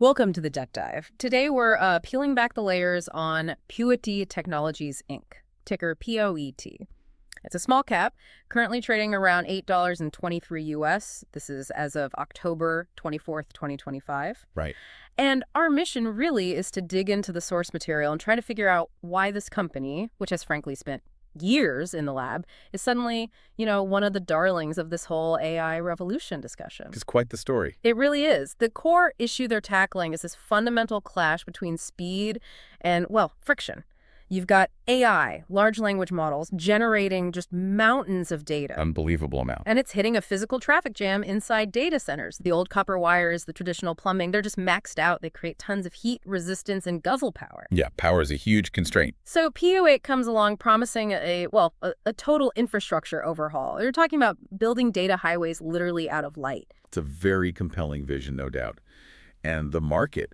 Welcome to the Deep Dive. Today we're peeling back the layers on Pewet Technologies, Inc., ticker POET. It's a small cap, currently trading around $8.23 US. This is as of October 24th, 2025. Right. And our mission really is to dig into the source material and try to figure out why this company, which has frankly spent years in the lab, is suddenly, one of the darlings of this whole AI revolution discussion. It's quite the story. It really is. The core issue they're tackling is this fundamental clash between speed and, well, friction. You've got AI, large language models, generating just mountains of data. Unbelievable amount. And it's hitting a physical traffic jam inside data centers. The old copper wires, the traditional plumbing, they're just maxed out. They create tons of heat, resistance, and guzzle power. Yeah, power is a huge constraint. So PO8 comes along promising a total infrastructure overhaul. They're talking about building data highways literally out of light. It's a very compelling vision, no doubt. And the market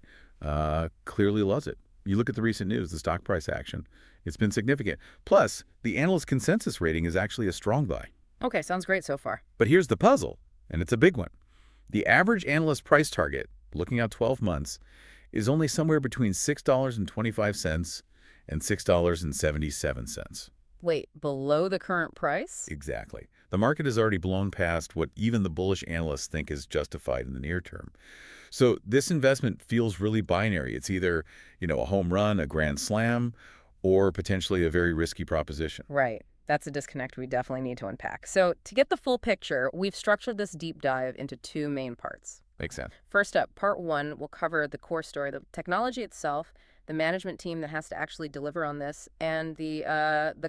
clearly loves it. You look at the recent news, the stock price action, it's been significant. Plus, the analyst consensus rating is actually a strong buy. Okay, sounds great so far. But here's the puzzle, and it's a big one. The average analyst price target, looking out 12 months, is only somewhere between $6.25 and $6.77. Wait, below the current price? Exactly. The market has already blown past what even the bullish analysts think is justified in the near term. So this investment feels really binary. It's either, a home run, a grand slam, or potentially a very risky proposition. Right. That's a disconnect we definitely need to unpack. So to get the full picture, we've structured this deep dive into two main parts. Makes sense. First up, part one will cover the core story, the technology itself, the management team that has to actually deliver on this, and the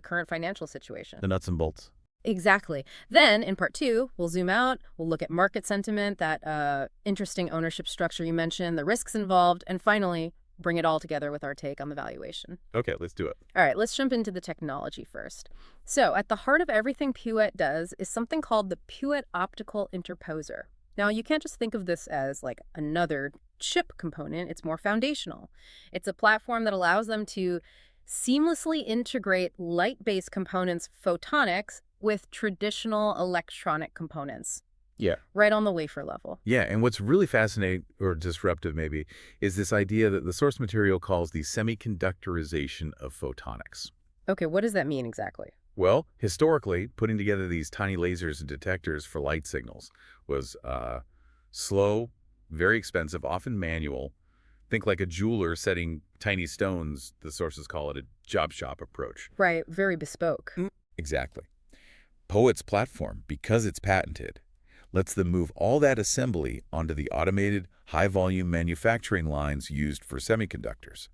current financial situation. The nuts and bolts. Exactly. Then, in part two, we'll zoom out, we'll look at market sentiment, that interesting ownership structure you mentioned, the risks involved, and finally, bring it all together with our take on the valuation. Okay, let's do it. All right, let's jump into the technology first. So, at the heart of everything Pewet does is something called the Pewet Optical Interposer. Now, you can't just think of this as like another chip component. It's more foundational. It's a platform that allows them to seamlessly integrate light-based components, photonics, with traditional electronic components. Yeah. Right on the wafer level. Yeah, and what's really fascinating, or disruptive maybe, is this idea that the source material calls the semiconductorization of photonics. Okay, what does that mean exactly? Well, historically, putting together these tiny lasers and detectors for light signals was slow, very expensive, often manual. Think like a jeweler setting tiny stones. The sources call it a job shop approach. Right, very bespoke. Exactly. POET's platform, because it's patented, lets them move all that assembly onto the automated, high-volume manufacturing lines used for semiconductors.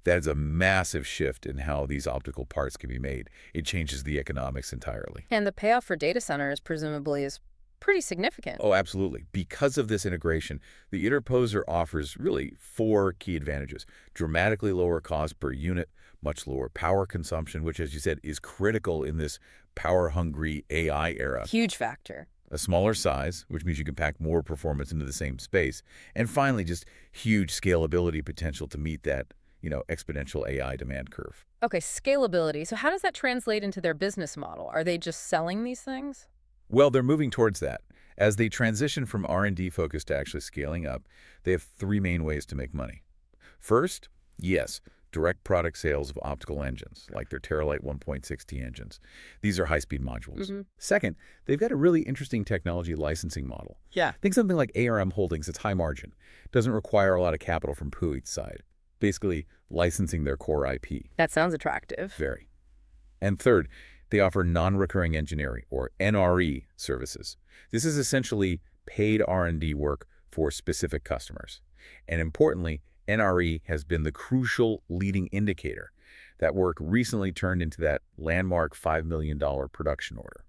That is a massive shift in how these optical parts can be made. It changes the economics entirely. And the payoff for data centers, presumably, is pretty significant. Oh, absolutely. Because of this integration, the interposer offers really 4 key advantages. Dramatically lower cost per unit, much lower power consumption, which, as you said, is critical in this power-hungry AI era. Huge factor. A smaller size, which means you can pack more performance into the same space. And finally, just huge scalability potential to meet that, exponential AI demand curve. Okay, scalability. So how does that translate into their business model? Are they just selling these things? Well, they're moving towards that. As they transition from R&D focus to actually scaling up, they have 3 main ways to make money. First, yes, direct product sales of optical engines, like their Teralite 1.6T engines. These are high-speed modules. Second, they've got a really interesting technology licensing model. Yeah. Think something like ARM Holdings. It's high margin. Doesn't require a lot of capital from Pewet's side. Basically, licensing their core IP. That sounds attractive. Very. And third, they offer non-recurring engineering, or NRE, services. This is essentially paid R&D work for specific customers. And importantly, NRE has been the crucial leading indicator. That work recently turned into that landmark $5 million production order.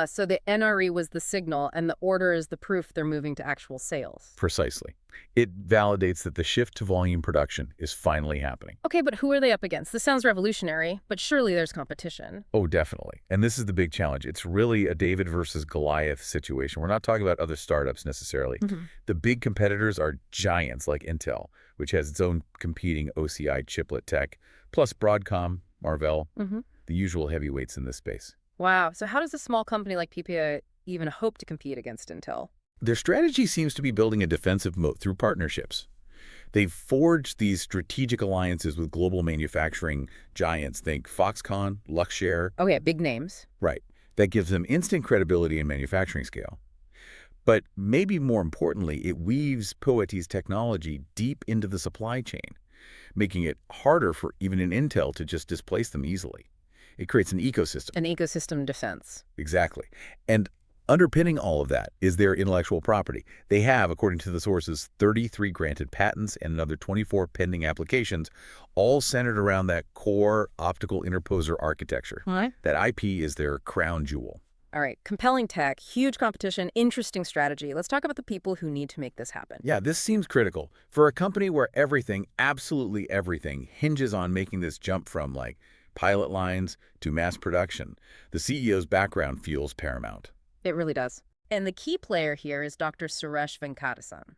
So the NRE was the signal, and the order is the proof they're moving to actual sales. Precisely. It validates that the shift to volume production is finally happening. Okay, but who are they up against? This sounds revolutionary, but surely there's competition. Oh, definitely. And this is the big challenge. It's really a David versus Goliath situation. We're not talking about other startups necessarily. The big competitors are giants like Intel, which has its own competing OCI chiplet tech, plus Broadcom, Marvell, the usual heavyweights in this space. Wow. So how does a small company like PPA even hope to compete against Intel? Their strategy seems to be building a defensive moat through partnerships. They've forged these strategic alliances with global manufacturing giants. Think Foxconn, Luxshare. Oh, yeah, big names. Right. That gives them instant credibility in manufacturing scale. But maybe more importantly, it weaves POET's technology deep into the supply chain, making it harder for even an Intel to just displace them easily. It creates an ecosystem. An ecosystem defense. Exactly. And underpinning all of that is their intellectual property. They have, according to the sources, 33 granted patents and another 24 pending applications, all centered around that core optical interposer architecture. What? That IP is their crown jewel. All right, compelling tech, huge competition, interesting strategy. Let's talk about the people who need to make this happen. Yeah, this seems critical. For a company where everything, absolutely everything, hinges on making this jump from, like, pilot lines to mass production, the CEO's background feels paramount. It really does. And the key player here is Dr. Suresh Venkatesan.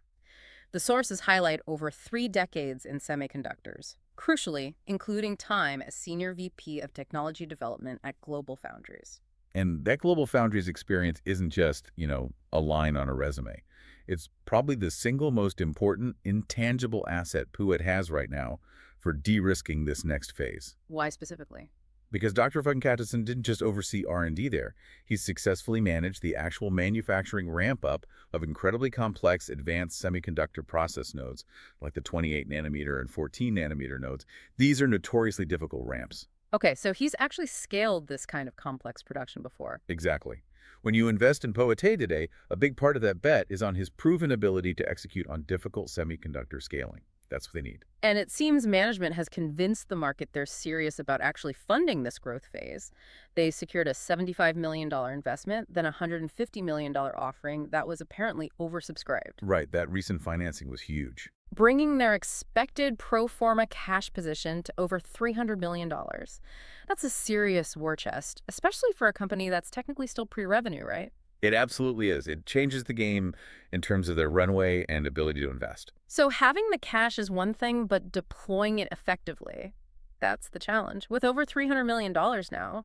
The sources highlight over 3 decades in semiconductors, crucially, including time as Senior VP of Technology Development at Global Foundries. And that Global Foundries experience isn't just, a line on a resume. It's probably the single most important intangible asset POET has right now for de-risking this next phase. Why specifically? Because Dr. Venkatesan didn't just oversee R&D there. He successfully managed the actual manufacturing ramp-up of incredibly complex advanced semiconductor process nodes, like the 28-nanometer and 14-nanometer nodes. These are notoriously difficult ramps. Okay, so he's actually scaled this kind of complex production before. Exactly. When you invest in POET today, a big part of that bet is on his proven ability to execute on difficult semiconductor scaling. That's what they need. And it seems management has convinced the market they're serious about actually funding this growth phase. They secured a $75 million investment, then a $150 million offering that was apparently oversubscribed, Right, that recent financing was huge. bringing their expected pro forma cash position to over $300 million. That's a serious war chest, especially for a company that's technically still pre-revenue, right? It absolutely is. It changes the game in terms of their runway and ability to invest. So having the cash is one thing, but deploying it effectively, that's the challenge. With over $300 million now,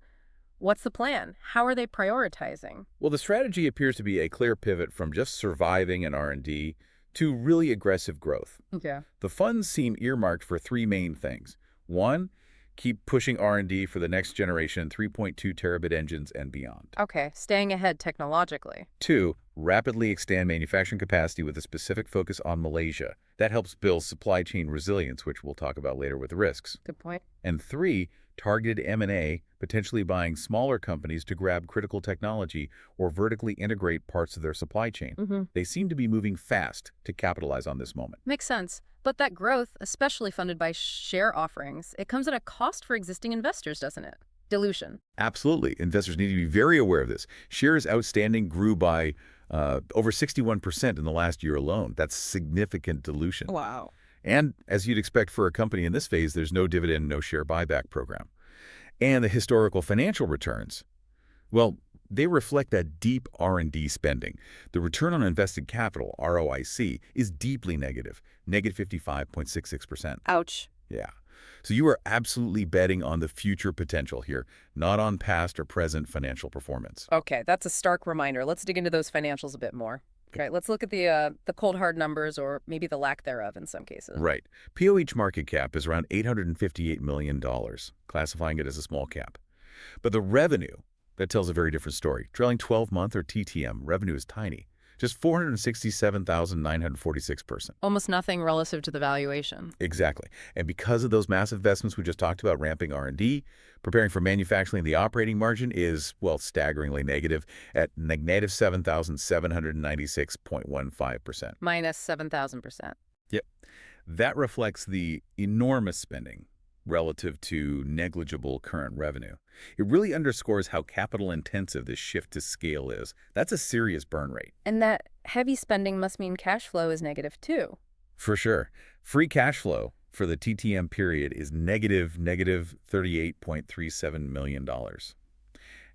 what's the plan? How are they prioritizing? Well, the strategy appears to be a clear pivot from just surviving in R&D to really aggressive growth. Okay. The funds seem earmarked for 3 main things. 1, keep pushing R&D for the next generation 3.2 terabit engines and beyond. Okay, staying ahead technologically. 2, rapidly expand manufacturing capacity with a specific focus on Malaysia. That helps build supply chain resilience, which we'll talk about later with risks. Good point. And 3, targeted M&A, potentially buying smaller companies to grab critical technology or vertically integrate parts of their supply chain. They seem to be moving fast to capitalize on this moment. Makes sense. But that growth, especially funded by share offerings, it comes at a cost for existing investors, doesn't it? Dilution. Absolutely. Investors need to be very aware of this. Shares outstanding grew by over 61% in the last year alone. That's significant dilution. Wow. And as you'd expect for a company in this phase, there's no dividend, no share buyback program. And the historical financial returns, well, they reflect that deep R&D spending. The return on invested capital, ROIC, is deeply negative, negative 55.66%. Ouch. Yeah. So you are absolutely betting on the future potential here, not on past or present financial performance. Okay, that's a stark reminder. Let's dig into those financials a bit more. Okay, let's look at the cold hard numbers, or maybe the lack thereof in some cases. Right. POH market cap is around $858 million, classifying it as a small cap. But the revenue, that tells a very different story. Trailing 12-month or TTM revenue is tiny, just $467,946. Almost nothing relative to the valuation. Exactly. And because of those massive investments we just talked about, ramping R&D, preparing for manufacturing, the operating margin is, well, staggeringly negative at negative 7,796.15%. Minus 7,000%. Yep. That reflects the enormous spending relative to negligible current revenue. It really underscores how capital-intensive this shift to scale is. That's a serious burn rate. And that heavy spending must mean cash flow is negative too. For sure. Free cash flow for the TTM period is negative $38.37 million.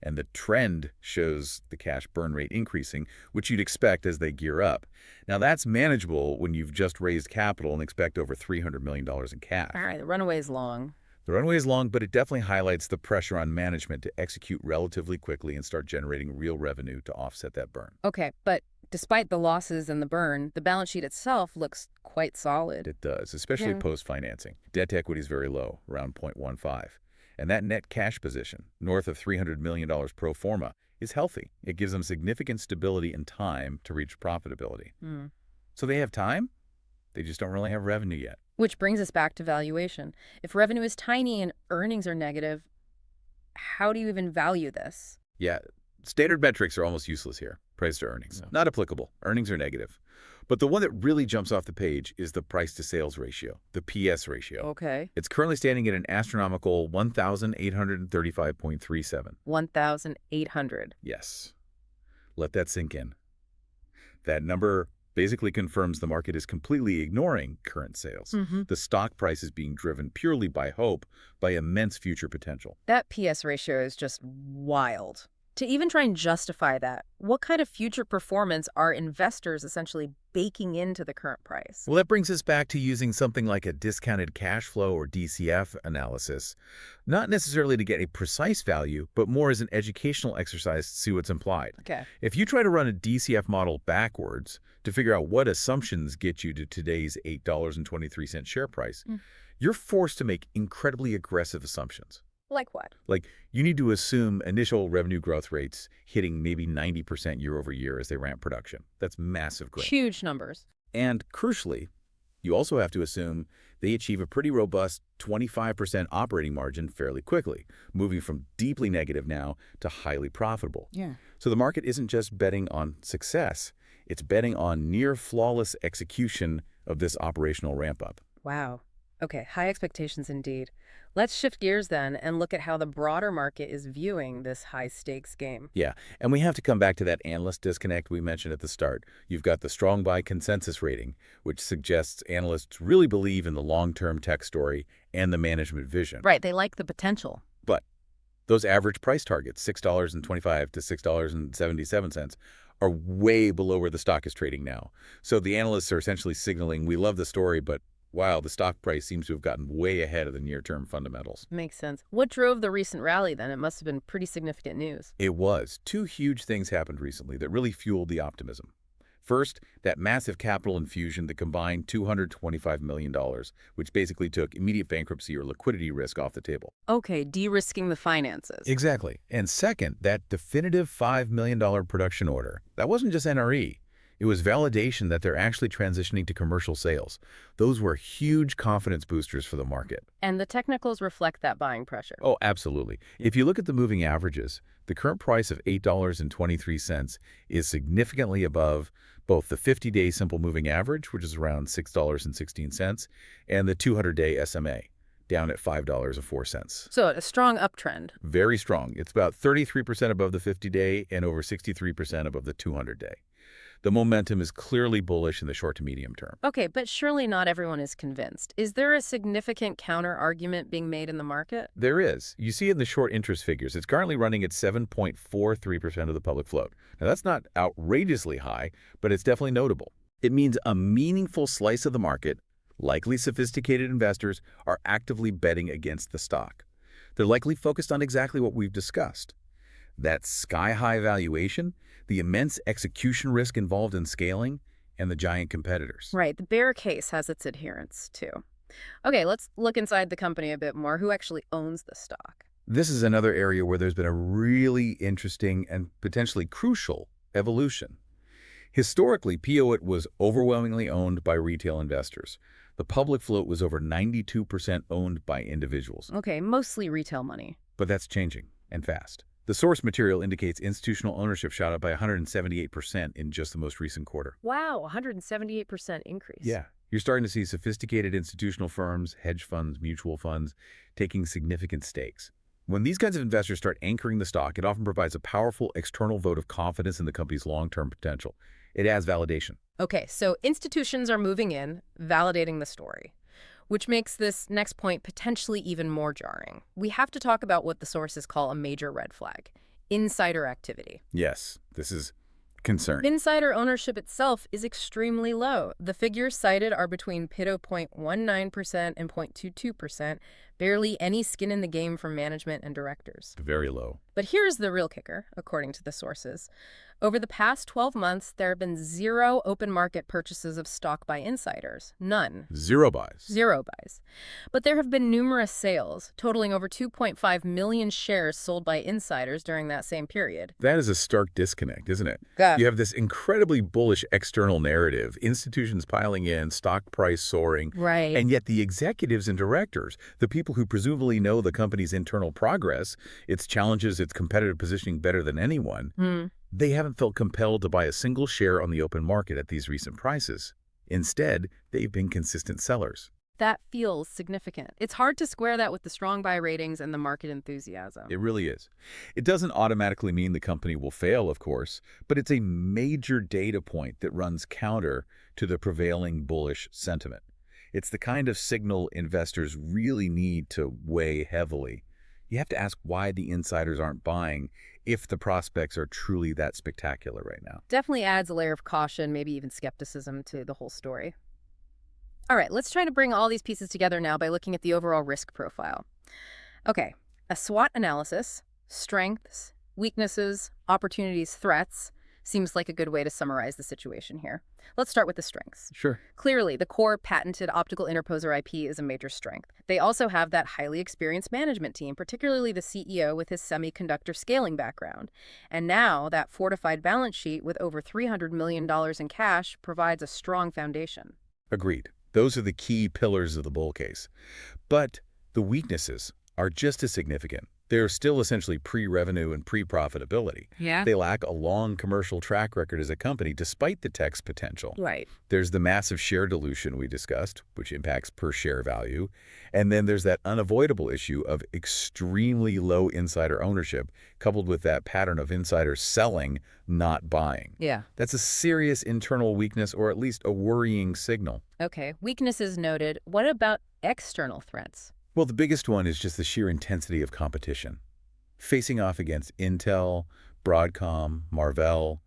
And the trend shows the cash burn rate increasing, which you'd expect as they gear up. Now, that's manageable when you've just raised capital and expect over $300 million in cash. All right, the runaway is long. The runway is long, but it definitely highlights the pressure on management to execute relatively quickly and start generating real revenue to offset that burn. Okay, but despite the losses and the burn, the balance sheet itself looks quite solid. It does, especially Yeah. post-financing. Debt to equity is very low, around 0.15. And that net cash position, north of $300 million pro forma, is healthy. It gives them significant stability and time to reach profitability. Hmm. So they have time, they just don't really have revenue yet. Which brings us back to valuation. If revenue is tiny and earnings are negative, how do you even value this? Yeah, standard metrics are almost useless here. Price to earnings. No. Not applicable. Earnings are negative. But the one that really jumps off the page is the price to sales ratio, the PS ratio. Okay. It's currently standing at an astronomical 1,835.37. 1,800. Yes. Let that sink in. That number basically confirms the market is completely ignoring current sales. The stock price is being driven purely by hope, by immense future potential. That PS ratio is just wild. To even try and justify that, what kind of future performance are investors essentially baking into the current price? Well, that brings us back to using something like a discounted cash flow or DCF analysis, not necessarily to get a precise value, but more as an educational exercise to see what's implied. Okay. If you try to run a DCF model backwards to figure out what assumptions get you to today's $8.23 share price, you're forced to make incredibly aggressive assumptions. Like what? Like, you need to assume initial revenue growth rates hitting maybe 90% year over year as they ramp production. That's massive growth. Huge numbers. And crucially, you also have to assume they achieve a pretty robust 25% operating margin fairly quickly, moving from deeply negative now to highly profitable. Yeah. So the market isn't just betting on success, it's betting on near flawless execution of this operational ramp-up. Wow. Okay, high expectations indeed. Let's shift gears then and look at how the broader market is viewing this high-stakes game. Yeah, and we have to come back to that analyst disconnect we mentioned at the start. You've got the strong buy consensus rating, which suggests analysts really believe in the long-term tech story and the management vision. Right, they like the potential. But those average price targets, $6.25 to $6.77, are way below where the stock is trading now. So the analysts are essentially signaling, we love the story, but wow, the stock price seems to have gotten way ahead of the near-term fundamentals. Makes sense. What drove the recent rally then? It must have been pretty significant news. It was. Two huge things happened recently that really fueled the optimism. First, that massive capital infusion that combined $225 million, which basically took immediate bankruptcy or liquidity risk off the table. Okay, de-risking the finances. Exactly. And second, that definitive $5 million production order. That wasn't just NRE. It was validation that they're actually transitioning to commercial sales. Those were huge confidence boosters for the market. And the technicals reflect that buying pressure. Oh, absolutely. If you look at the moving averages, the current price of $8.23 is significantly above both the 50-day simple moving average, which is around $6.16, and the 200-day SMA, down at $5.04. So a strong uptrend. Very strong. It's about 33% above the 50-day and over 63% above the 200-day. The momentum is clearly bullish in the short to medium term. Okay, but surely not everyone is convinced. Is there a significant counter-argument being made in the market? There is. You see it in the short interest figures. It's currently running at 7.43% of the public float. Now, that's not outrageously high, but it's definitely notable. It means a meaningful slice of the market, likely sophisticated investors, are actively betting against the stock. They're likely focused on exactly what we've discussed. That sky-high valuation, the immense execution risk involved in scaling, and the giant competitors. Right, the bear case has its adherents, too. Okay, let's look inside the company a bit more. Who actually owns the stock? This is another area where there's been a really interesting and potentially crucial evolution. Historically, POIT was overwhelmingly owned by retail investors. The public float was over 92% owned by individuals. Okay, mostly retail money. But that's changing, and fast. The source material indicates institutional ownership shot up by 178% in just the most recent quarter. Wow, 178% increase. Yeah. You're starting to see sophisticated institutional firms, hedge funds, mutual funds, taking significant stakes. When these kinds of investors start anchoring the stock, it often provides a powerful external vote of confidence in the company's long-term potential. It adds validation. Okay, so institutions are moving in, validating the story, which makes this next point potentially even more jarring. We have to talk about what the sources call a major red flag: insider activity. Yes, this is concerning. Insider ownership itself is extremely low. The figures cited are between 0.19% and 0.22%, Barely any skin in the game from management and directors. Very low. But here's the real kicker, according to the sources. Over the past 12 months, there have been zero open market purchases of stock by insiders. None. Zero buys. Zero buys. But there have been numerous sales, totaling over 2.5 million shares sold by insiders during that same period. That is a stark disconnect, isn't it? Yeah. You have this incredibly bullish external narrative, institutions piling in, stock price soaring, Right. and yet the executives and directors, the people who presumably know the company's internal progress, its challenges, its competitive positioning better than anyone, they haven't felt compelled to buy a single share on the open market at these recent prices. Instead, they've been consistent sellers. That feels significant. It's hard to square that with the strong buy ratings and the market enthusiasm. It really is. It doesn't automatically mean the company will fail, of course, but it's a major data point that runs counter to the prevailing bullish sentiment. It's the kind of signal investors really need to weigh heavily. You have to ask why the insiders aren't buying if the prospects are truly that spectacular right now. Definitely adds a layer of caution, maybe even skepticism to the whole story. All right, let's try to bring all these pieces together now by looking at the overall risk profile. Okay, a SWOT analysis, strengths, weaknesses, opportunities, threats, seems like a good way to summarize the situation here. Let's start with the strengths. Sure. Clearly, the core patented optical interposer IP is a major strength. They also have that highly experienced management team, particularly the CEO with his semiconductor scaling background. And now, that fortified balance sheet with over $300 million in cash provides a strong foundation. Agreed. Those are the key pillars of the bull case. But the weaknesses are just as significant. They're still essentially pre-revenue and pre-profitability. Yeah? They lack a long commercial track record as a company despite the tech's potential. Right. There's the massive share dilution we discussed, which impacts per share value. And then there's that unavoidable issue of extremely low insider ownership, coupled with that pattern of insiders selling, not buying. Yeah. That's a serious internal weakness, or at least a worrying signal. Okay, weaknesses noted. What about external threats? Well, the biggest one is just the sheer intensity of competition. Facing off against Intel, Broadcom, Marvell,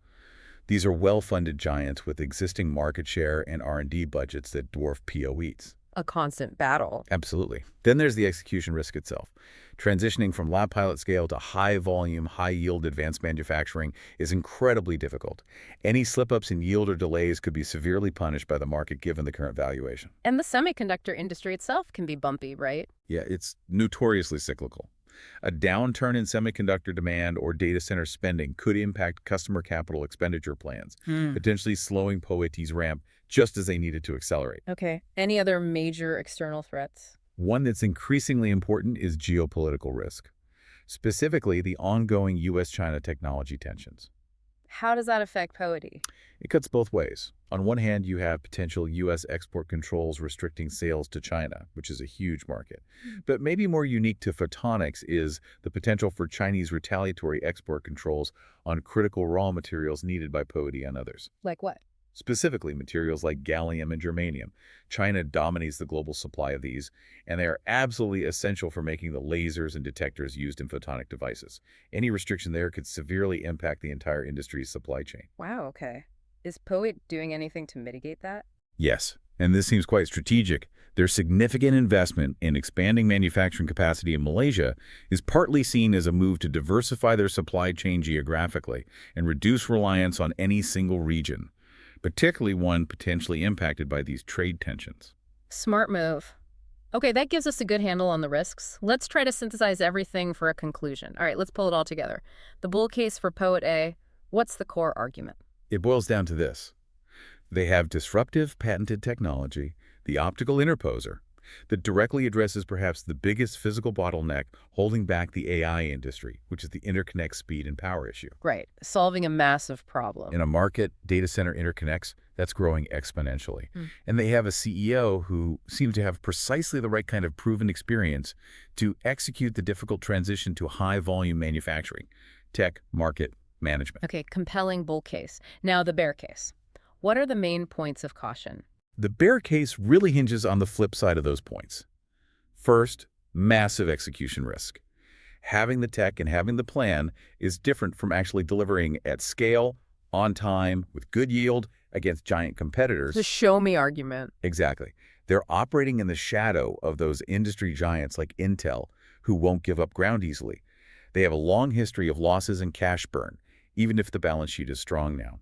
these are well-funded giants with existing market share and R&D budgets that dwarf POEs. A constant battle. Absolutely. Then there's the execution risk itself. Transitioning from lab pilot scale to high-volume, high-yield advanced manufacturing is incredibly difficult. Any slip-ups in yield or delays could be severely punished by the market given the current valuation. And the semiconductor industry itself can be bumpy, right? Yeah, it's notoriously cyclical. A downturn in semiconductor demand or data center spending could impact customer capital expenditure plans, potentially slowing POET's ramp just as they needed to accelerate. Okay. Any other major external threats? One that's increasingly important is geopolitical risk, specifically the ongoing U.S.-China technology tensions. How does that affect POET? It cuts both ways. On one hand, you have potential U.S. export controls restricting sales to China, which is a huge market. But maybe more unique to photonics is the potential for Chinese retaliatory export controls on critical raw materials needed by POET and others. Like what? Specifically, materials like gallium and germanium. China dominates the global supply of these, and they are absolutely essential for making the lasers and detectors used in photonic devices. Any restriction there could severely impact the entire industry's supply chain. Wow, okay. Is POET doing anything to mitigate that? Yes, and this seems quite strategic. Their significant investment in expanding manufacturing capacity in Malaysia is partly seen as a move to diversify their supply chain geographically and reduce reliance on any single region, particularly one potentially impacted by these trade tensions. Smart move. Okay, that gives us a good handle on the risks. Let's try to synthesize everything for a conclusion. All right, let's pull it all together. The bull case for POET A, what's the core argument? It boils down to this. They have disruptive patented technology, the optical interposer, that directly addresses perhaps the biggest physical bottleneck holding back the AI industry, which is the interconnect speed and power issue. Right, solving a massive problem. In a market, data center interconnects, that's growing exponentially. And they have a CEO who seems to have precisely the right kind of proven experience to execute the difficult transition to high-volume manufacturing, tech, market, management. Okay, compelling bull case. Now the bear case. What are the main points of caution? The bear case really hinges on the flip side of those points. First, massive execution risk. Having the tech and having the plan is different from actually delivering at scale, on time, with good yield, against giant competitors. The show me argument. Exactly. They're operating in the shadow of those industry giants like Intel, who won't give up ground easily. They have a long history of losses and cash burn, even if the balance sheet is strong now.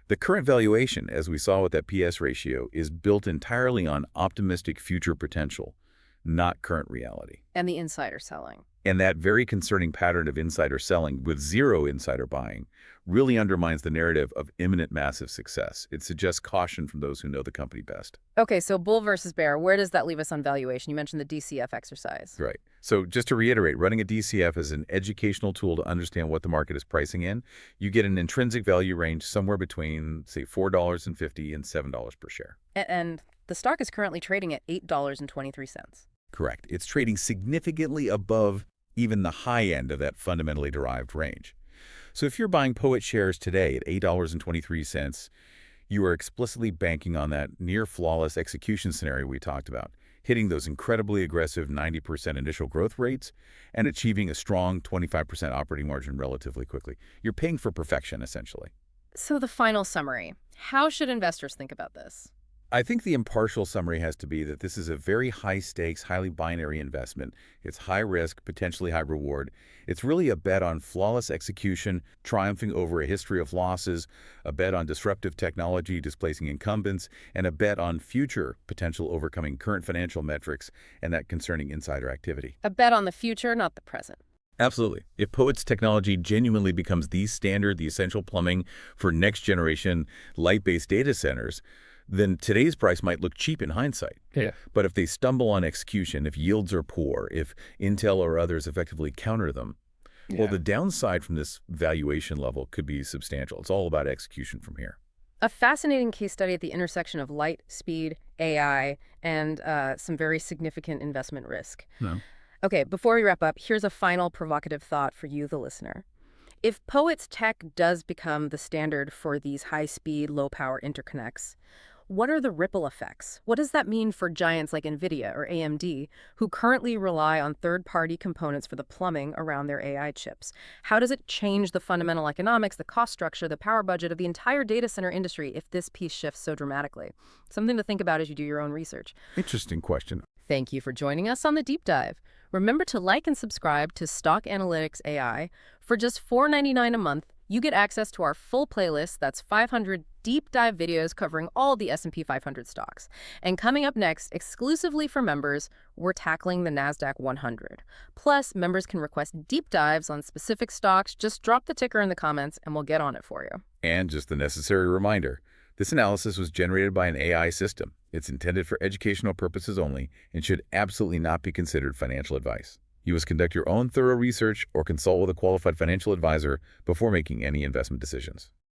The current valuation, as we saw with that PS ratio, is built entirely on optimistic future potential, not current reality. And the insider selling. And that very concerning pattern of insider selling with zero insider buying really undermines the narrative of imminent massive success. It suggests caution from those who know the company best. Okay, so bull versus bear, where does that leave us on valuation? You mentioned the DCF exercise. Right. So just to reiterate, running a DCF is an educational tool to understand what the market is pricing in. You get an intrinsic value range somewhere between, say, $4.50 and $7 per share. And the stock is currently trading at $8.23. Correct. It's trading significantly above even the high end of that fundamentally derived range. So if you're buying POET shares today at $8.23, you are explicitly banking on that near-flawless execution scenario we talked about, hitting those incredibly aggressive 90% initial growth rates and achieving a strong 25% operating margin relatively quickly. You're paying for perfection, essentially. So the final summary. How should investors think about this? I think the impartial summary has to be that this is a very high-stakes, highly binary investment. It's high risk, potentially high reward. It's really a bet on flawless execution, triumphing over a history of losses, a bet on disruptive technology displacing incumbents, and a bet on future potential overcoming current financial metrics and that concerning insider activity. A bet on the future, not the present. Absolutely. If POET's technology genuinely becomes the standard, the essential plumbing for next-generation light-based data centers, then today's price might look cheap in hindsight. Yeah. But if they stumble on execution, if yields are poor, if Intel or others effectively counter them, well, the downside from this valuation level could be substantial. It's all about execution from here. A fascinating case study at the intersection of light, speed, AI, and some very significant investment risk. No. Okay, before we wrap up, here's a final provocative thought for you, the listener. If POET's tech does become the standard for these high-speed, low-power interconnects, what are the ripple effects? What does that mean for giants like NVIDIA or AMD, who currently rely on third-party components for the plumbing around their AI chips? How does it change the fundamental economics, the cost structure, the power budget of the entire data center industry if this piece shifts so dramatically? Something to think about as you do your own research. Interesting question. Thank you for joining us on the Deep Dive. Remember to like and subscribe to Stock Analytics AI. For just $4.99 a month, you get access to our full playlist that's 500 deep dive videos covering all the S&P 500 stocks. And coming up next, exclusively for members, we're tackling the NASDAQ 100. Plus, members can request deep dives on specific stocks. Just drop the ticker in the comments and we'll get on it for you. And just the necessary reminder, this analysis was generated by an AI system. It's intended for educational purposes only and should absolutely not be considered financial advice. You must conduct your own thorough research or consult with a qualified financial advisor before making any investment decisions.